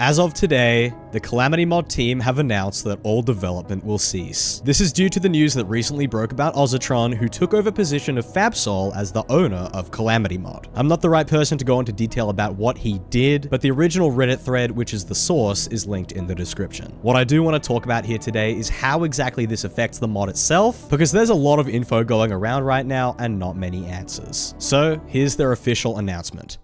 As of today, the Calamity Mod team have announced that all development will cease. This is due to the news that recently broke about Ozatron, who took over position of FabSol as the owner of Calamity Mod. I'm not the right person to go into detail about what he did, but the original Reddit thread, which is the source, is linked in the description. What I do want to talk about here today is how exactly this affects the mod itself, because there's a lot of info going around right now and not many answers. So here's their official announcement.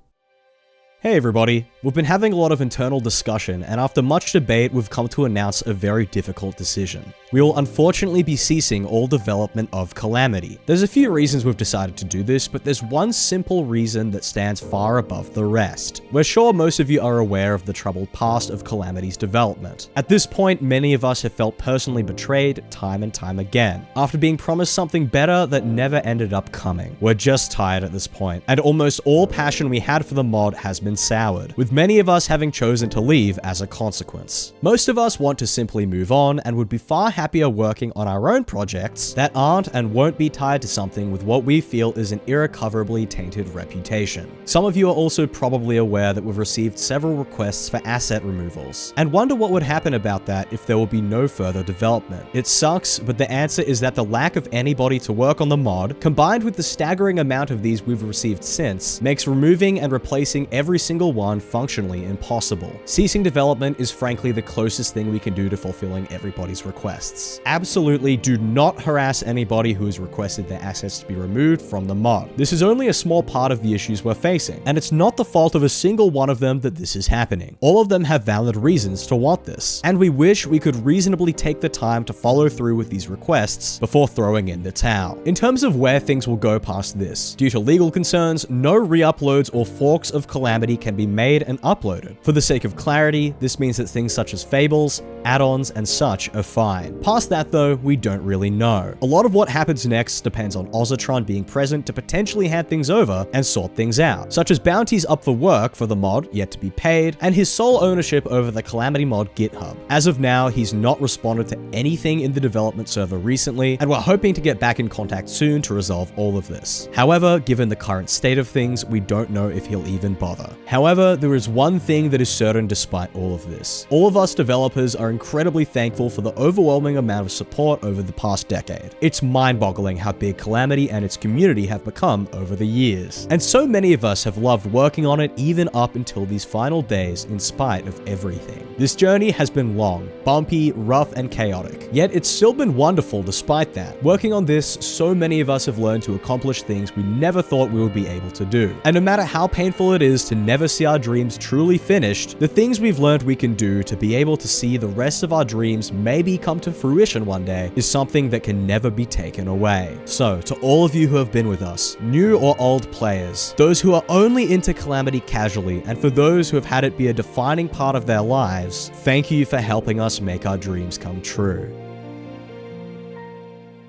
Hey everybody, we've been having a lot of internal discussion, and after much debate, we've come to announce a very difficult decision. We will unfortunately be ceasing all development of Calamity. There's a few reasons we've decided to do this, but there's one simple reason that stands far above the rest. We're sure most of you are aware of the troubled past of Calamity's development. At this point, many of us have felt personally betrayed time and time again, after being promised something better that never ended up coming. We're just tired at this point, and almost all passion we had for the mod has been soured, with many of us having chosen to leave as a consequence. Most of us want to simply move on and would be far happier working on our own projects that aren't and won't be tied to something with what we feel is an irrecoverably tainted reputation. Some of you are also probably aware that we've received several requests for asset removals, and wonder what would happen about that if there will be no further development. It sucks, but the answer is that the lack of anybody to work on the mod, combined with the staggering amount of these we've received since, makes removing and replacing every single one functionally impossible. Ceasing development is frankly the closest thing we can do to fulfilling everybody's requests. Absolutely do not harass anybody who has requested their assets to be removed from the mod. This is only a small part of the issues we're facing, and it's not the fault of a single one of them that this is happening. All of them have valid reasons to want this, and we wish we could reasonably take the time to follow through with these requests before throwing in the towel. In terms of where things will go past this, due to legal concerns, no re-uploads or forks of Calamity can be made and uploaded. For the sake of clarity, this means that things such as fables, add-ons, and such are fine. Past that though, we don't really know. A lot of what happens next depends on Ozatron being present to potentially hand things over and sort things out, such as bounties up for work for the mod yet to be paid, and his sole ownership over the Calamity Mod GitHub. As of now, he's not responded to anything in the development server recently, and we're hoping to get back in contact soon to resolve all of this. However, given the current state of things, we don't know if he'll even bother. However, there is one thing that is certain despite all of this. All of us developers are incredibly thankful for the overwhelming amount of support over the past decade. It's mind-boggling how big Calamity and its community have become over the years. And so many of us have loved working on it even up until these final days in spite of everything. This journey has been long, bumpy, rough, and chaotic. Yet it's still been wonderful despite that. Working on this, so many of us have learned to accomplish things we never thought we would be able to do. And no matter how painful it is to never see our dreams truly finished, the things we've learned we can do to be able to see the rest of our dreams maybe come to fruition one day is something that can never be taken away. So, to all of you who have been with us, new or old players, those who are only into Calamity casually, and for those who have had it be a defining part of their lives, thank you for helping us make our dreams come true.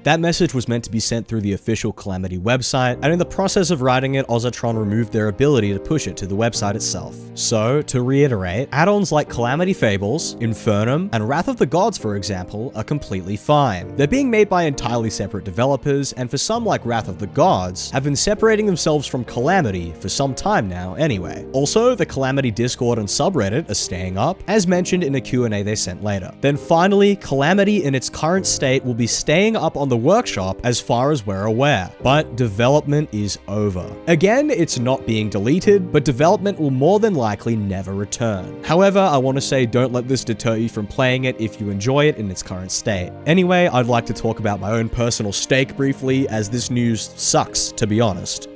That message was meant to be sent through the official Calamity website, and in the process of writing it, Ozatron removed their ability to push it to the website itself. So, to reiterate, add-ons like Calamity Fables, Infernum, and Wrath of the Gods, for example, are completely fine. They're being made by entirely separate developers, and for some like Wrath of the Gods, have been separating themselves from Calamity for some time now anyway. Also, the Calamity Discord and subreddit are staying up, as mentioned in a Q&A they sent later. Then finally, Calamity in its current state will be staying up on the workshop as far as we're aware, but development is over. Again, it's not being deleted, but development will more than likely never return. However, I want to say don't let this deter you from playing it if you enjoy it in its current state. Anyway, I'd like to talk about my own personal stake briefly, as this news sucks, to be honest.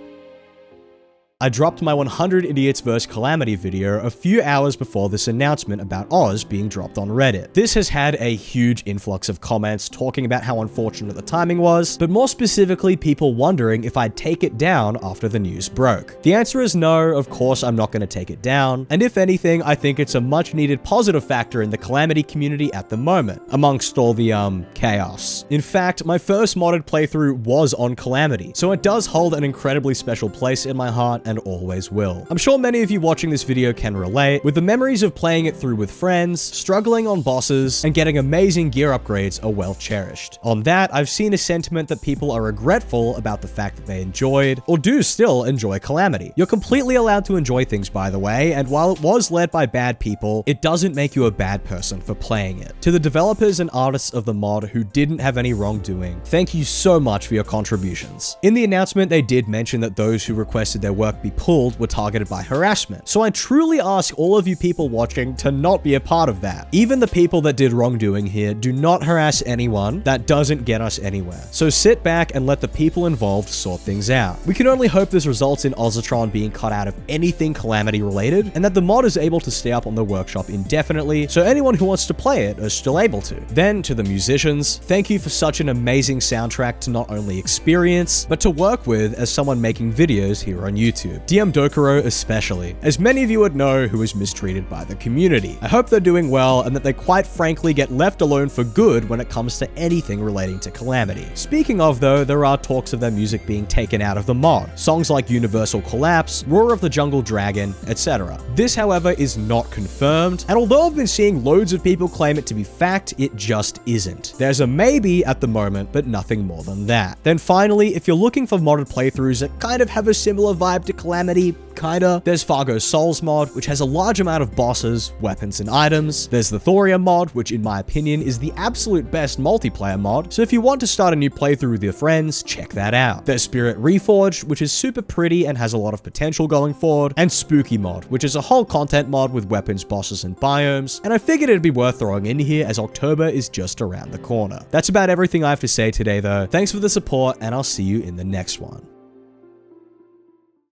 I dropped my 100 Idiots vs. Calamity video a few hours before this announcement about Oz being dropped on Reddit. This has had a huge influx of comments talking about how unfortunate the timing was, but more specifically people wondering if I'd take it down after the news broke. The answer is no, of course I'm not going to take it down, and if anything, I think it's a much needed positive factor in the Calamity community at the moment, amongst all the chaos. In fact, my first modded playthrough was on Calamity, so it does hold an incredibly special place in my heart, and always will. I'm sure many of you watching this video can relate, with the memories of playing it through with friends, struggling on bosses, and getting amazing gear upgrades are well cherished. On that, I've seen a sentiment that people are regretful about the fact that they enjoyed, or do still enjoy Calamity. You're completely allowed to enjoy things, by the way, and while it was led by bad people, it doesn't make you a bad person for playing it. To the developers and artists of the mod who didn't have any wrongdoing, thank you so much for your contributions. In the announcement, they did mention that those who requested their work be pulled were targeted by harassment, so I truly ask all of you people watching to not be a part of that. Even the people that did wrongdoing here do not harass anyone. That doesn't get us anywhere. So sit back and let the people involved sort things out. We can only hope this results in Ozatron being cut out of anything Calamity related, and that the mod is able to stay up on the workshop indefinitely, so anyone who wants to play it is still able to. Then, to the musicians, thank you for such an amazing soundtrack to not only experience, but to work with as someone making videos here on YouTube. DM Dokuro especially, as many of you would know, who was mistreated by the community. I hope they're doing well, and that they quite frankly get left alone for good when it comes to anything relating to Calamity. Speaking of though, there are talks of their music being taken out of the mod. Songs like Universal Collapse, Roar of the Jungle Dragon, etc. This, however, is not confirmed, and although I've been seeing loads of people claim it to be fact, it just isn't. There's a maybe at the moment, but nothing more than that. Then finally, if you're looking for modded playthroughs that kind of have a similar vibe to Calamity, kinda, there's Fargo's Souls mod, which has a large amount of bosses, weapons, and items. There's the Thorium mod, which in my opinion is the absolute best multiplayer mod, so if you want to start a new playthrough with your friends, check that out. There's Spirit Reforged, which is super pretty and has a lot of potential going forward, and Spooky mod, which is a whole content mod with weapons, bosses, and biomes, and I figured it'd be worth throwing in here as October is just around the corner. That's about everything I have to say today though. Thanks for the support, and I'll see you in the next one.